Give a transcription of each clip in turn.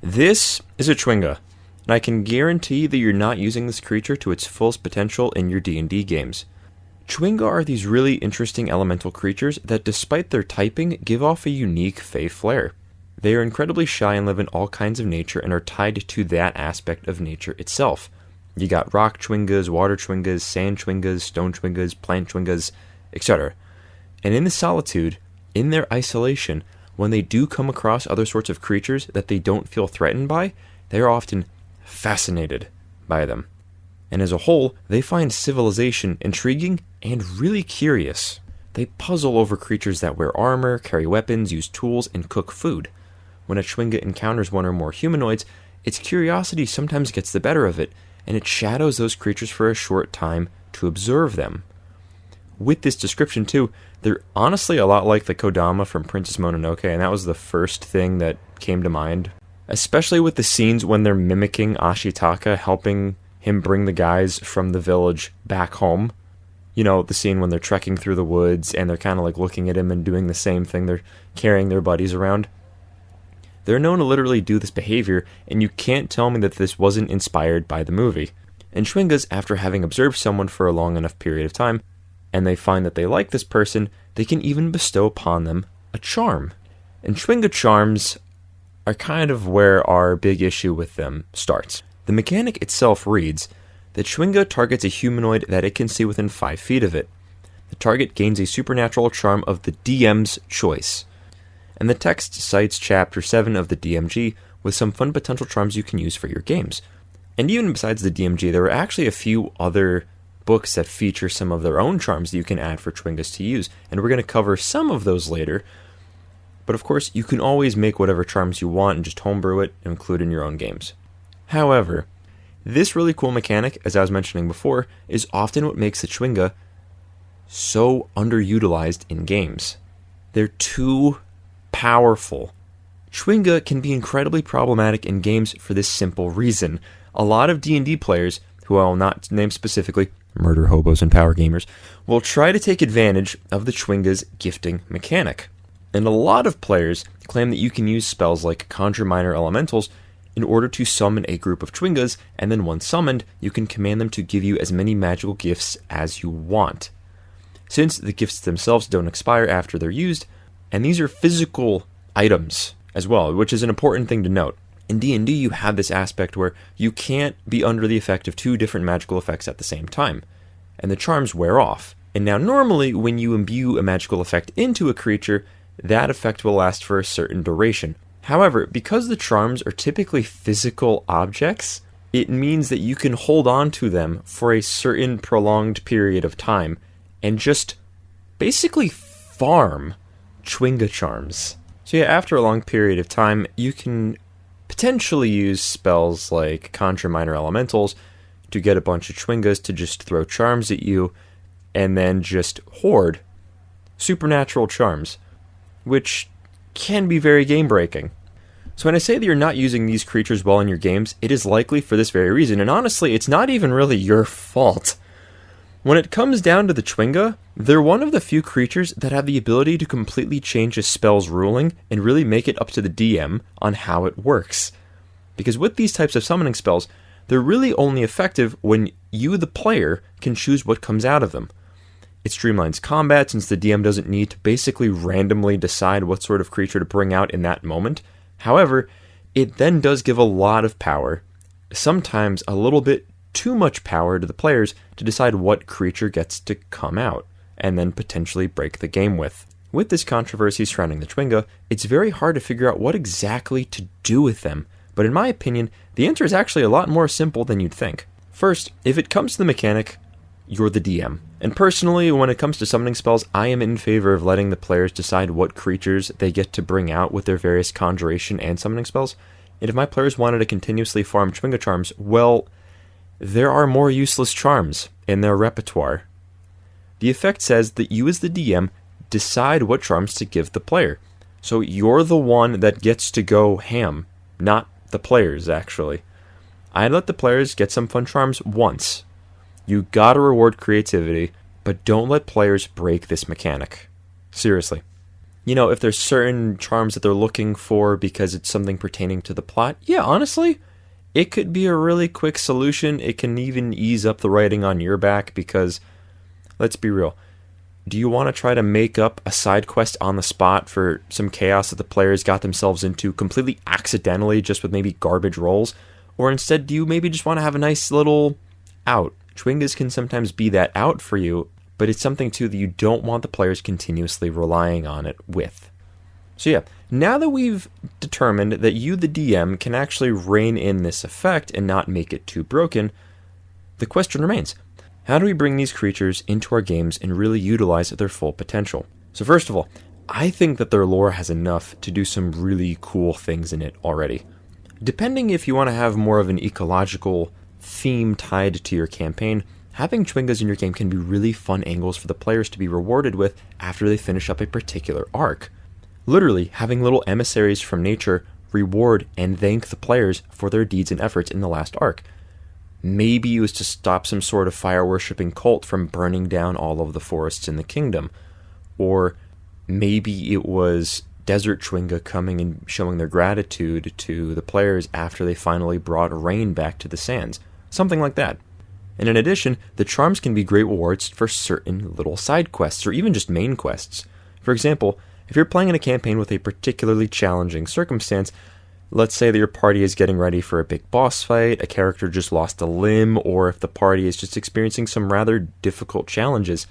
This is a Chwinga, and I can guarantee that you're not using this creature to its fullest potential in your D&D games. Chwinga are these really interesting elemental creatures that, despite their typing, give off a unique fey flair. They are incredibly shy and live in all kinds of nature and are tied to that aspect of nature itself. You got rock Chwingas, water Chwingas, sand Chwingas, stone Chwingas, plant Chwingas, etc. And in the solitude, in their isolation, when they do come across other sorts of creatures that they don't feel threatened by, they are often fascinated by them. And as a whole, they find civilization intriguing and really curious. They puzzle over creatures that wear armor, carry weapons, use tools, and cook food. When a Chwinga encounters one or more humanoids, its curiosity sometimes gets the better of it, and it shadows those creatures for a short time to observe them. With this description too, they're honestly a lot like the Kodama from Princess Mononoke, and that was the first thing that came to mind. Especially with the scenes when they're mimicking Ashitaka, helping him bring the guys from the village back home. You know, the scene when they're trekking through the woods and they're kind of like looking at him and doing the same thing. They're carrying their buddies around. They're known to literally do this behavior, and you can't tell me that this wasn't inspired by the movie. And Chwingas, after having observed someone for a long enough period of time, and they find that they like this person, they can even bestow upon them a charm. And Chwinga charms are kind of where our big issue with them starts. The mechanic itself reads that Chwinga targets a humanoid that it can see within 5 feet of it. The target gains a supernatural charm of the DM's choice. And the text cites Chapter 7 of the DMG with some fun potential charms you can use for your games. And even besides the DMG, there are actually a few other books that feature some of their own charms that you can add for Chwingas to use, and we're going to cover some of those later. But of course, you can always make whatever charms you want and just homebrew it and include in your own games. However, this really cool mechanic, as I was mentioning before, is often what makes the Chwinga so underutilized in games. They're too powerful. Chwinga can be incredibly problematic in games for this simple reason. A lot of D&D players, who I will not name specifically, murder hobos and power gamers, will try to take advantage of the Chwinga's gifting mechanic. And a lot of players claim that you can use spells like Conjure Minor Elementals in order to summon a group of Chwingas, and then once summoned, you can command them to give you as many magical gifts as you want. Since the gifts themselves don't expire after they're used, and these are physical items as well, which is an important thing to note. In D&D, you have this aspect where you can't be under the effect of 2 different magical effects at the same time, and the charms wear off. And now normally, when you imbue a magical effect into a creature, that effect will last for a certain duration. However, because the charms are typically physical objects, it means that you can hold on to them for a certain prolonged period of time, and just basically farm Chwinga charms. So yeah, after a long period of time, you can potentially use spells like Conjure Minor Elementals to get a bunch of Chwingas to just throw charms at you, and then just hoard supernatural charms, which can be very game-breaking. So when I say that you're not using these creatures well in your games, it is likely for this very reason, and honestly, it's not even really your fault. When it comes down to the Chwinga, they're one of the few creatures that have the ability to completely change a spell's ruling and really make it up to the DM on how it works. Because with these types of summoning spells, they're really only effective when you, the player, can choose what comes out of them. It streamlines combat since the DM doesn't need to basically randomly decide what sort of creature to bring out in that moment. However, it then does give a lot of power, sometimes a little bit too much power to the players to decide what creature gets to come out, and then potentially break the game with. With this controversy surrounding the Chwinga, it's very hard to figure out what exactly to do with them, but in my opinion, the answer is actually a lot more simple than you'd think. First, if it comes to the mechanic, you're the DM. And personally, when it comes to summoning spells, I am in favor of letting the players decide what creatures they get to bring out with their various conjuration and summoning spells. And if my players wanted to continuously farm Chwinga charms, well, there are more useless charms in their repertoire. The effect says that you as the DM decide what charms to give the player. So you're the one that gets to go ham, not the players, actually. I let the players get some fun charms once. You gotta reward creativity, but don't let players break this mechanic. Seriously. If there's certain charms that they're looking for because it's something pertaining to the plot, yeah, honestly, it could be a really quick solution. It can even ease up the writing on your back because, let's be real, do you want to try to make up a side quest on the spot for some chaos that the players got themselves into completely accidentally just with maybe garbage rolls? Or instead, do you maybe just want to have a nice little out? Chwingas can sometimes be that out for you, but it's something too that you don't want the players continuously relying on it with. So yeah, now that we've determined that you, the DM, can actually rein in this effect and not make it too broken, the question remains, how do we bring these creatures into our games and really utilize their full potential? So first of all, I think that their lore has enough to do some really cool things in it already. Depending if you want to have more of an ecological theme tied to your campaign, having Chwingas in your game can be really fun angles for the players to be rewarded with after they finish up a particular arc. Literally, having little emissaries from nature reward and thank the players for their deeds and efforts in the last arc. Maybe it was to stop some sort of fire-worshipping cult from burning down all of the forests in the kingdom. Or maybe it was Desert Chwinga coming and showing their gratitude to the players after they finally brought rain back to the sands. Something like that. And in addition, the charms can be great rewards for certain little side quests, or even just main quests. For example, if you're playing in a campaign with a particularly challenging circumstance, let's say that your party is getting ready for a big boss fight, a character just lost a limb, or if the party is just experiencing some rather difficult challenges,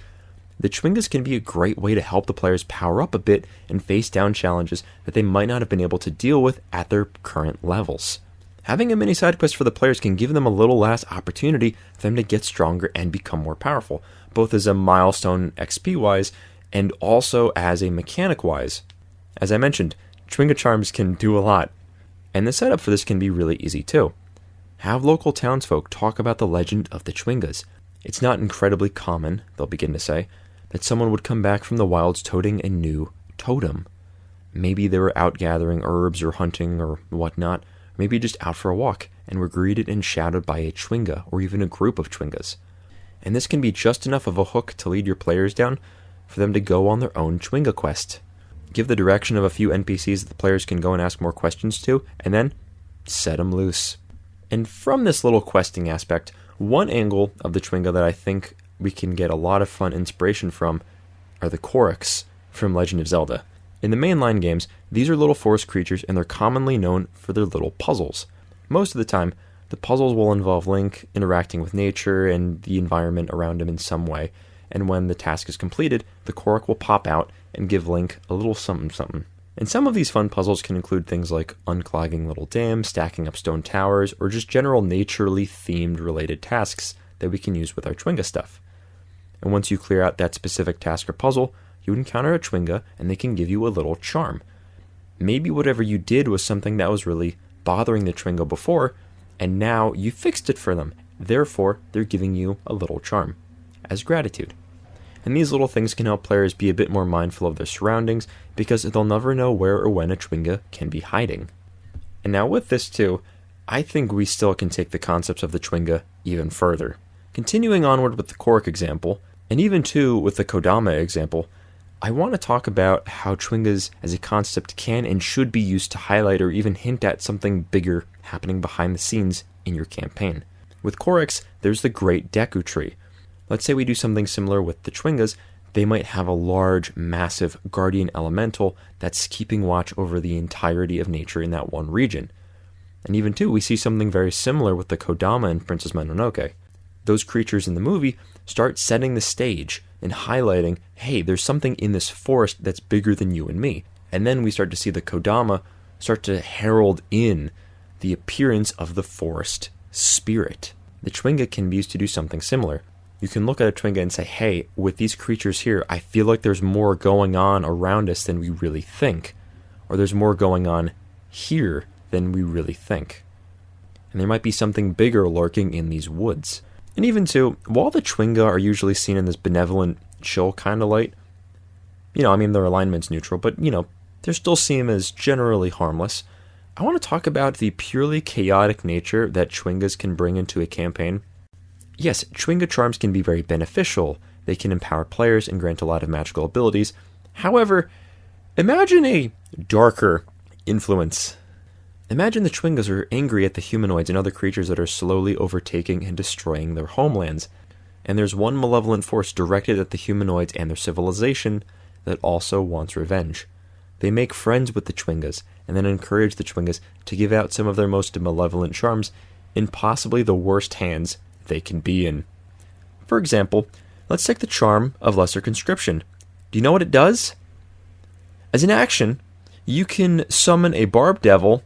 the Chwingas can be a great way to help the players power up a bit and face down challenges that they might not have been able to deal with at their current levels. Having a mini side quest for the players can give them a little last opportunity for them to get stronger and become more powerful, both as a milestone XP-wise and also as a mechanic-wise. As I mentioned, Chwinga charms can do a lot, and the setup for this can be really easy too. Have local townsfolk talk about the legend of the Chwingas. It's not incredibly common, they'll begin to say, that someone would come back from the wilds toting a new totem. Maybe they were out gathering herbs or hunting or whatnot, maybe just out for a walk, and were greeted and shadowed by a Chwinga, or even a group of Chwingas. And this can be just enough of a hook to lead your players down, for them to go on their own Chwinga quest. Give the direction of a few NPCs that the players can go and ask more questions to, and then set them loose. And from this little questing aspect, one angle of the Chwinga that I think we can get a lot of fun inspiration from are the Koroks from Legend of Zelda. In the mainline games, these are little forest creatures, and they're commonly known for their little puzzles. Most of the time, the puzzles will involve Link interacting with nature and the environment around him in some way, and when the task is completed, the Korok will pop out and give Link a little something. And some of these fun puzzles can include things like unclogging little dams, stacking up stone towers, or just general naturally themed related tasks that we can use with our Chwinga stuff. And once you clear out that specific task or puzzle, you encounter a Chwinga, and they can give you a little charm. Maybe whatever you did was something that was really bothering the Chwinga before, and now you fixed it for them. Therefore, they're giving you a little charm as gratitude. And these little things can help players be a bit more mindful of their surroundings, because they'll never know where or when a Chwinga can be hiding. And now with this too, I think we still can take the concepts of the Chwinga even further. Continuing onward with the Korok example, and even too with the Kodama example, I want to talk about how Chwingas as a concept can and should be used to highlight or even hint at something bigger happening behind the scenes in your campaign. With Koroks, there's the Great Deku Tree. Let's say we do something similar with the Chwingas. They might have a large, massive guardian elemental that's keeping watch over the entirety of nature in that one region. And even too, we see something very similar with the Kodama in Princess Mononoke. Those creatures in the movie start setting the stage and highlighting, hey, there's something in this forest that's bigger than you and me. And then we start to see the Kodama start to herald in the appearance of the forest spirit. The Chwinga can be used to do something similar. You can look at a Chwinga and say, hey, with these creatures here, I feel like there's more going on around us than we really think. Or there's more going on here than we really think. And there might be something bigger lurking in these woods. And even too, while the Chwinga are usually seen in this benevolent, chill kind of light, their alignment's neutral, but, they still seem as generally harmless. I want to talk about the purely chaotic nature that Chwingas can bring into a campaign. Yes, Chwinga charms can be very beneficial. They can empower players and grant a lot of magical abilities. However, Imagine a darker influence. Imagine the Chwingas are angry at the humanoids and other creatures that are slowly overtaking and destroying their homelands. And there's one malevolent force directed at the humanoids and their civilization that also wants revenge. They make friends with the Chwingas and then encourage the Chwingas to give out some of their most malevolent charms in possibly the worst hands they can be in. For example, let's take the charm of Lesser Conscription. Do you know what it does? As an action, you can summon a barbed devil,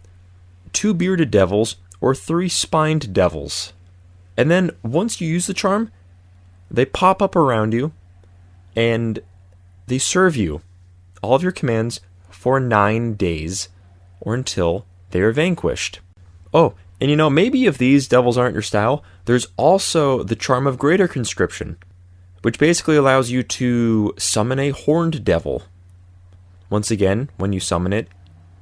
2 bearded devils, or 3 spined devils. And then once you use the charm, they pop up around you and they serve you all of your commands for 9 days or until they are vanquished. Oh, and maybe if these devils aren't your style, there's also the charm of Greater Conscription, which basically allows you to summon a horned devil. Once again, when you summon it,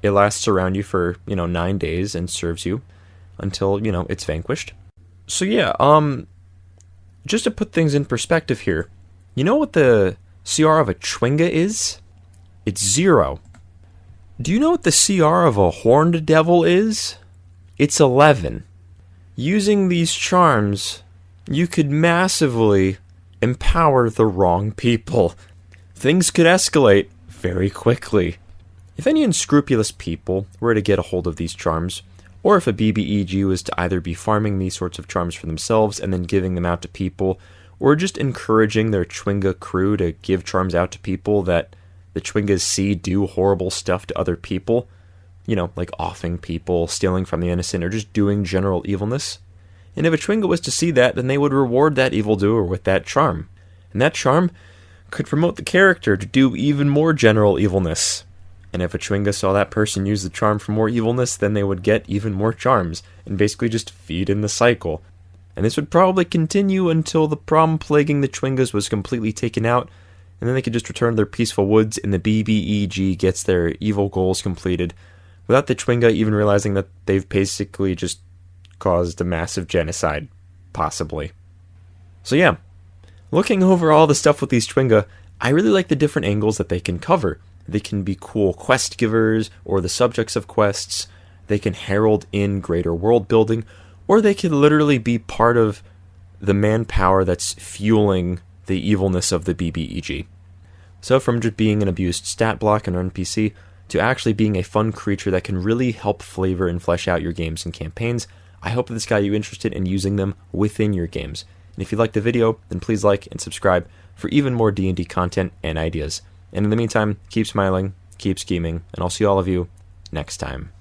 it lasts around you for, 9 days and serves you until, it's vanquished. So yeah, just to put things in perspective here, you know what the CR of a Chwinga is? It's 0. Do you know what the CR of a horned devil is? It's 11. Using these charms, you could massively empower the wrong people. Things could escalate very quickly. If any unscrupulous people were to get a hold of these charms, or if a BBEG was to either be farming these sorts of charms for themselves and then giving them out to people, or just encouraging their Chwinga crew to give charms out to people that the Chwingas see do horrible stuff to other people, like offing people, stealing from the innocent, or just doing general evilness. And if a Chwinga was to see that, then they would reward that evildoer with that charm. And that charm could promote the character to do even more general evilness. And if a Chwinga saw that person use the charm for more evilness, then they would get even more charms, and basically just feed in the cycle. And this would probably continue until the problem plaguing the Chwingas was completely taken out, and then they could just return to their peaceful woods, and the BBEG gets their evil goals completed, without the Chwinga even realizing that they've basically just caused a massive genocide, possibly. So yeah, looking over all the stuff with these Chwinga, I really like the different angles that they can cover. They can be cool quest givers, or the subjects of quests. They can herald in greater world building, or they can literally be part of the manpower that's fueling the evilness of the BBEG. So from just being an abused stat block and NPC, to actually being a fun creature that can really help flavor and flesh out your games and campaigns, I hope this got you interested in using them within your games. And if you liked the video, then please like and subscribe for even more D&D content and ideas. And in the meantime, keep smiling, keep scheming, and I'll see all of you next time.